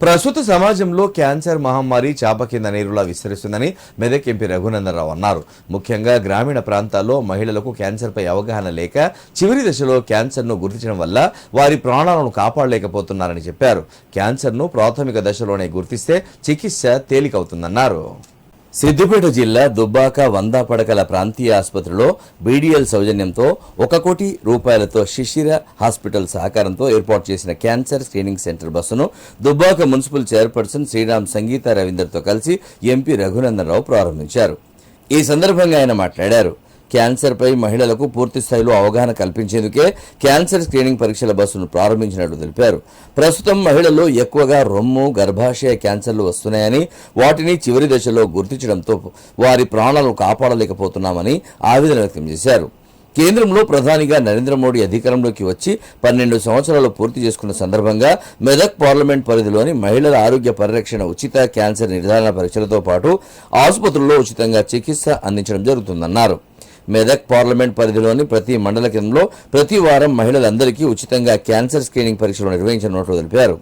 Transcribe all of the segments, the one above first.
ప్రస్తుత సమాజంలో క్యాన్సర్ మహమ్మారి చాప కింద నీరులా విస్తరిస్తుందని మెదక్ ఎంపీ రఘునందన్ రావు అన్నారు. ముఖ్యంగా గ్రామీణ ప్రాంతాల్లో మహిళలకు క్యాన్సర్పై అవగాహన లేక చివరి దశలో క్యాన్సర్ను గుర్తించడం వల్ల వారి ప్రాణాలను కాపాడలేకపోతున్నారని చెప్పారు. క్యాన్సర్ను ప్రాథమిక దశలోనే గుర్తిస్తే చికిత్స తేలికవుతుందన్నారు. సిద్దిపేట జిల్లా దుబ్బాక 100 పడకల ప్రాంతీయ ఆసుపత్రిలో బీడీఎల్ సౌజన్యంతో 1 కోటి రూపాయలతో శిశిర హాస్పిటల్ సహకారంతో ఏర్పాటు చేసిన క్యాన్సర్ స్క్రీనింగ్ సెంటర్ బస్సును దుబ్బాక మున్సిపల్ చైర్పర్సన్ శ్రీరామ్ సంగీత రవీందర్తో కలిసి ఎంపీ రఘునందన్ రావు ప్రారంభించారు. ఈ సందర్భంగా ఆయన మాట్లాడారు. క్యాన్సర్పై మహిళలకు పూర్తి స్థాయిలో అవగాహన కల్పించేందుకే క్యాన్సర్ స్క్రీనింగ్ పరీక్షల బస్సును ప్రారంభించినట్లు తెలిపారు. ప్రస్తుతం మహిళల్లో ఎక్కువగా రొమ్ము, గర్భాశయ క్యాన్సర్లు వస్తున్నాయని, వాటిని చివరి దశలో గుర్తించడంతో వారి ప్రాణాలను కాపాడలేకపోతున్నామని ఆవేదన వ్యక్తం చేశారు. కేంద్రంలో ప్రధానిగా నరేంద్ర మోడీ అధికారంలోకి వచ్చి 12 సంవత్సరాలు పూర్తి చేసుకున్న సందర్భంగా మెదక్ పార్లమెంట్ పరిధిలోని మహిళల ఆరోగ్య పరిరక్షణ ఉచిత క్యాన్సర్ నిర్ధారణ పరీక్షలతో పాటు ఆసుపత్రుల్లో ఉచితంగా చికిత్స అందించడం జరుగుతుందన్నారు. మెదక్ పార్లమెంట్ పరిధిలోని ప్రతి మండల కేంద్రంలో ప్రతి వారం మహిళలందరికీ ఉచితంగా క్యాన్సర్ స్క్రీనింగ్ పరీక్షలు నిర్వహించనున్నట్లు తెలిపారు.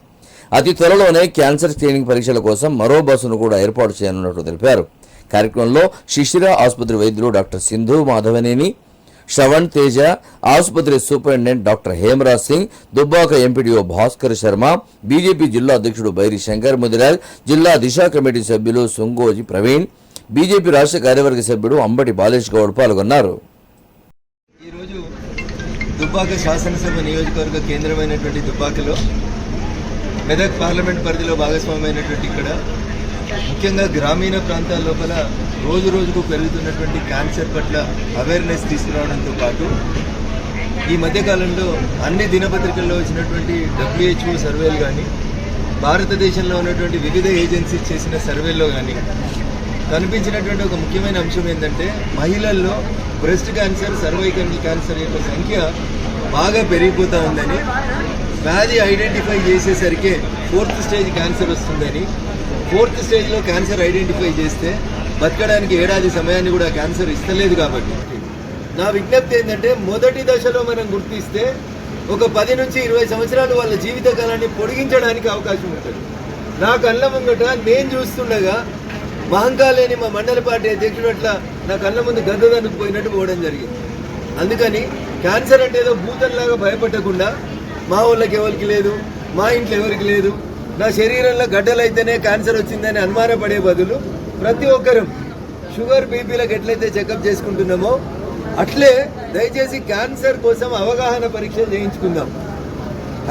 అతి త్వరలోనే క్యాన్సర్ స్క్రీనింగ్ పరీక్షల కోసం మరో బస్సును కూడా ఏర్పాటు చేయనున్నట్లు తెలిపారు. కార్యక్రమంలో శిశిర ఆసుపత్రి వైద్యులు డాక్టర్ సింధు మాధవనేని, శ్రవణ్ తేజ, ఆసుపత్రి superintendent doctor Hemraj Singh, Dubbaka MPDO Bhaskar Sharma, BJP జిల్లా అధ్యక్షుడు బైరి శంకర్ ముదిరాజ్, జిల్లా దిశ కమిటీ సభ్యులు సుంగోజి ప్రవీణ్, బీజేపీ రాష్ట్ర కార్యవర్గ సభ్యుడు అంబటి బాలేష్ గౌడ్ పాల్గొన్నారు. ఈరోజు దుబ్బాక శాసనసభ నియోజకవర్గ కేంద్రమైనటువంటి దుబ్బాకలో మెదక్ పార్లమెంట్ పరిధిలో భాగస్వామైనటువంటి ఇక్కడ ముఖ్యంగా గ్రామీణ ప్రాంతాల లోపల రోజు రోజుకు పెరుగుతున్నటువంటి క్యాన్సర్ పట్ల అవేర్నెస్ తీసుకురావడంతో పాటు ఈ మధ్యకాలంలో అన్ని దినపత్రికల్లో వచ్చినటువంటి WHO సర్వేలు కానీ, భారతదేశంలో ఉన్నటువంటి వివిధ ఏజెన్సీస్ చేసిన సర్వేల్లో కానీ కనిపించినటువంటి ఒక ముఖ్యమైన అంశం ఏంటంటే మహిళల్లో బ్రెస్ట్ క్యాన్సర్, సర్వైకల్ క్యాన్సర్ యొక్క సంఖ్య బాగా పెరిగిపోతూ ఉందని, వ్యాధి ఐడెంటిఫై చేసేసరికి 4th స్టేజ్ క్యాన్సర్ వస్తుందని, 4th స్టేజ్లో క్యాన్సర్ ఐడెంటిఫై చేస్తే బతకడానికి ఏడాది సమయాన్ని కూడా క్యాన్సర్ ఇస్తలేదు. కాబట్టి నా విజ్ఞప్తి ఏంటంటే మొదటి దశలో మనం గుర్తిస్తే ఒక 10 నుంచి 20 సంవత్సరాలు వాళ్ళ జీవితకాలాన్ని పొడిగించడానికి అవకాశం ఉంటుంది. నా కళ్ళ ముంగట నేను చూస్తుండగా మహంకాలేని మా మండల పార్టీ అధ్యక్షుడు అట్లా నా కళ్ళ ముందు గద్దదనుకు పోయినట్టు పోవడం జరిగింది. అందుకని క్యాన్సర్ అంటే ఏదో భూతంలాగా భయపడకుండా మా వాళ్ళకి ఎవరికి లేదు, మా ఇంట్లో ఎవరికి లేదు, నా శరీరంలో గడ్డలైతేనే క్యాన్సర్ వచ్చిందని అనుమానపడే బదులు ప్రతి ఒక్కరం షుగర్, బీపీలకు ఎట్లయితే చెకప్ చేసుకుంటున్నామో అట్లే దయచేసి క్యాన్సర్ కోసం అవగాహన పరీక్షలు చేయించుకుందాం.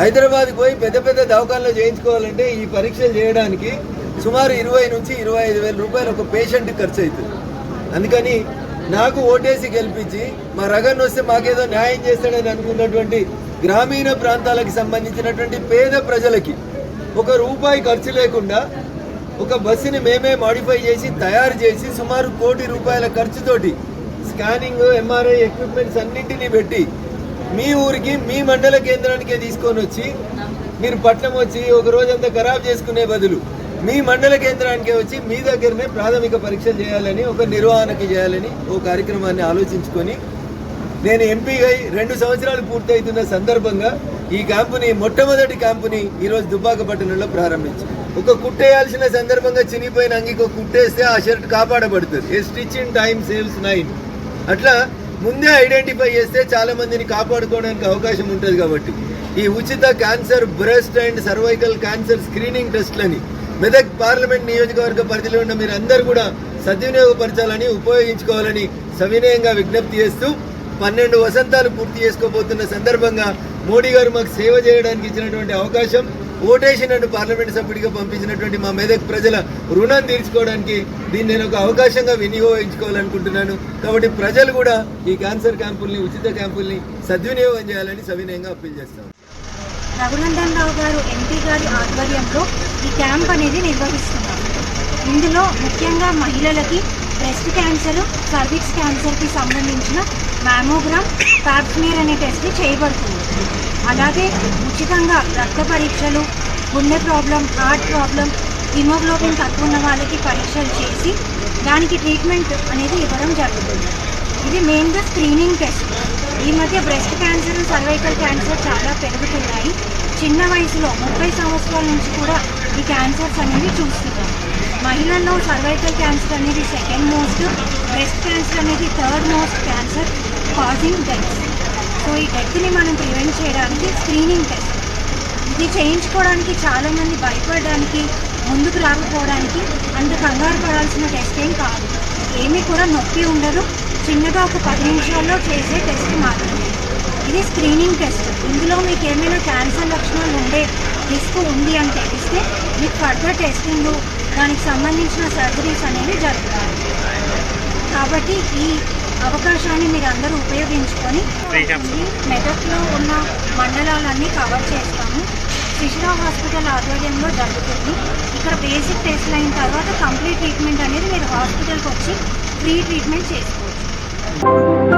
హైదరాబాద్కి పోయి పెద్ద పెద్ద దవాఖానలో చేయించుకోవాలంటే ఈ పరీక్షలు చేయడానికి సుమారు 20 నుంచి 25 వేల రూపాయలు ఒక పేషెంట్కి ఖర్చు అవుతుంది. అందుకని నాకు ఓటేసి గెలిపించి మా రగన్ వస్తే మాకేదో న్యాయం చేస్తాడని అనుకున్నటువంటి గ్రామీణ ప్రాంతాలకు సంబంధించినటువంటి పేద ప్రజలకి ₹1 ఖర్చు లేకుండా ఒక బస్సుని మేమే మాడిఫై చేసి తయారు చేసి సుమారు ₹1 కోటి ఖర్చుతోటి స్కానింగ్, MRI ఎక్విప్మెంట్స్ అన్నింటినీ పెట్టి మీ ఊరికి, మీ మండల కేంద్రానికే తీసుకొని వచ్చి మీరు పట్నం వచ్చి ఒక రోజంతా ఖరాబ్ చేసుకునే బదులు మీ మండల కేంద్రానికే వచ్చి మీ దగ్గరనే ప్రాథమిక పరీక్షలు చేయాలని, ఒక నిర్వహణకి చేయాలని ఓ కార్యక్రమాన్ని ఆలోచించుకొని నేను ఎంపీగా 2 సంవత్సరాలు పూర్తవుతున్న సందర్భంగా ఈ క్యాంపుని, మొట్టమొదటి క్యాంపుని ఈరోజు దుబ్బాక పట్టణంలో ప్రారంభించి ఒక కుట్టేయాల్సిన సందర్భంగా చినిగిపోయిన అంగికి ఒక కుట్టేస్తే ఆ షర్ట్ కాపాడబడుతుంది. A stitch in time saves 9. అట్లా ముందే ఐడెంటిఫై చేస్తే చాలా మందిని కాపాడుకోవడానికి అవకాశం ఉంటుంది. కాబట్టి ఈ ఉచిత cancer, breast and cervical cancer screening టెస్ట్లని మెదక్ పార్లమెంట్ నియోజకవర్గ పరిధిలో ఉన్న మీరు అందరూ కూడా సద్వినియోగపరచాలని, ఉపయోగించుకోవాలని సవినయంగా విజ్ఞప్తి చేస్తూ 12 వసంతాలు పూర్తి చేసుకోబోతున్న సందర్భంగా మోడీ గారు మాకు సేవ చేయడానికి ఇచ్చినటువంటి అవకాశం, ఓటేసి నన్ను పార్లమెంట్ సభ్యుడిగా పంపించినటువంటి మా మెదక్ ప్రజల రుణం తీర్చుకోవడానికి దీన్ని నేను ఒక అవకాశంగా వినియోగించుకోవాలనుకుంటున్నాను. కాబట్టి ప్రజలు కూడా ఈ క్యాన్సర్ క్యాంపుల్ని, ఉచిత క్యాంపుల్ని సద్వినియోగం చేయాలని సవినయంగా అప్పీల్ చేస్తాం. రఘునందన్ రావు గారు ఎంపీ గారి ఆధ్వర్యంలో ఈ క్యాంప్ అనేది నిర్వహిస్తున్నారు. ఇందులో ముఖ్యంగా మహిళలకి బ్రెస్ట్ క్యాన్సర్, సర్విక్స్ క్యాన్సర్కి సంబంధించిన మ్యామోగ్రామ్, పాప్స్మియర్ అనే టెస్ట్ చేయబడుతుంది. అలాగే ఉచితంగా రక్త పరీక్షలు, గుండె ప్రాబ్లం, హార్ట్ ప్రాబ్లం, హిమోగ్లోబిన్ తక్కువ ఉన్న వాళ్ళకి పరీక్షలు చేసి దానికి ట్రీట్మెంట్ అనేది ఇవ్వడం జరుగుతుంది. ఇది మెయిన్గా స్క్రీనింగ్ టెస్ట్. ఈ మధ్య బ్రెస్ట్ క్యాన్సర్, సర్వైకల్ క్యాన్సర్ చాలా పెరుగుతున్నాయి. చిన్న వయసులో 30 సంవత్సరాల నుంచి కూడా ఈ క్యాన్సర్స్ అనేవి చూస్తున్నాం. మహిళల్లో సర్వైకల్ క్యాన్సర్ అనేది సెకండ్ మోస్ట్, బ్రెస్ట్ క్యాన్సర్ అనేది third most cancer causing deaths. So ఈ డెత్ని మనం ప్రివెంట్ చేయడానికి స్క్రీనింగ్ టెస్ట్ ఇది చేయించుకోవడానికి చాలామంది భయపడడానికి, ముందుకు రాకపోవడానికి అంత కంగారు పడాల్సిన టెస్ట్ ఏం కాదు. ఏమీ కూడా నొప్పి ఉండదు, చిన్నగా ఒక 10 నిమిషాల్లో చేసే టెస్ట్ మాత్రమే. ఇది స్క్రీనింగ్ టెస్ట్. ఇందులో మీకు ఏమైనా క్యాన్సర్ లక్షణాలు ఉండే రిస్క్ ఉంది అని తెలిస్తే మీకు ఫర్దర్ టెస్టింగ్, దానికి సంబంధించిన సర్జరీస్ అనేవి జరుగుతాయి. కాబట్టి ఈ అవకాశాన్ని మీరు అందరూ ఉపయోగించుకొని మెదక్లో ఉన్న మండలాలన్నీ కవర్ చేస్తాము. శిశురా హాస్పిటల్ ఆధ్వర్యంలో జరుగుతుంది. ఇక్కడ బేసిక్ టెస్ట్లు అయిన తర్వాత కంప్లీట్ ట్రీట్మెంట్ అనేది మీరు హాస్పిటల్కి వచ్చి ఫ్రీ ట్రీట్మెంట్ చేసుకోవచ్చు.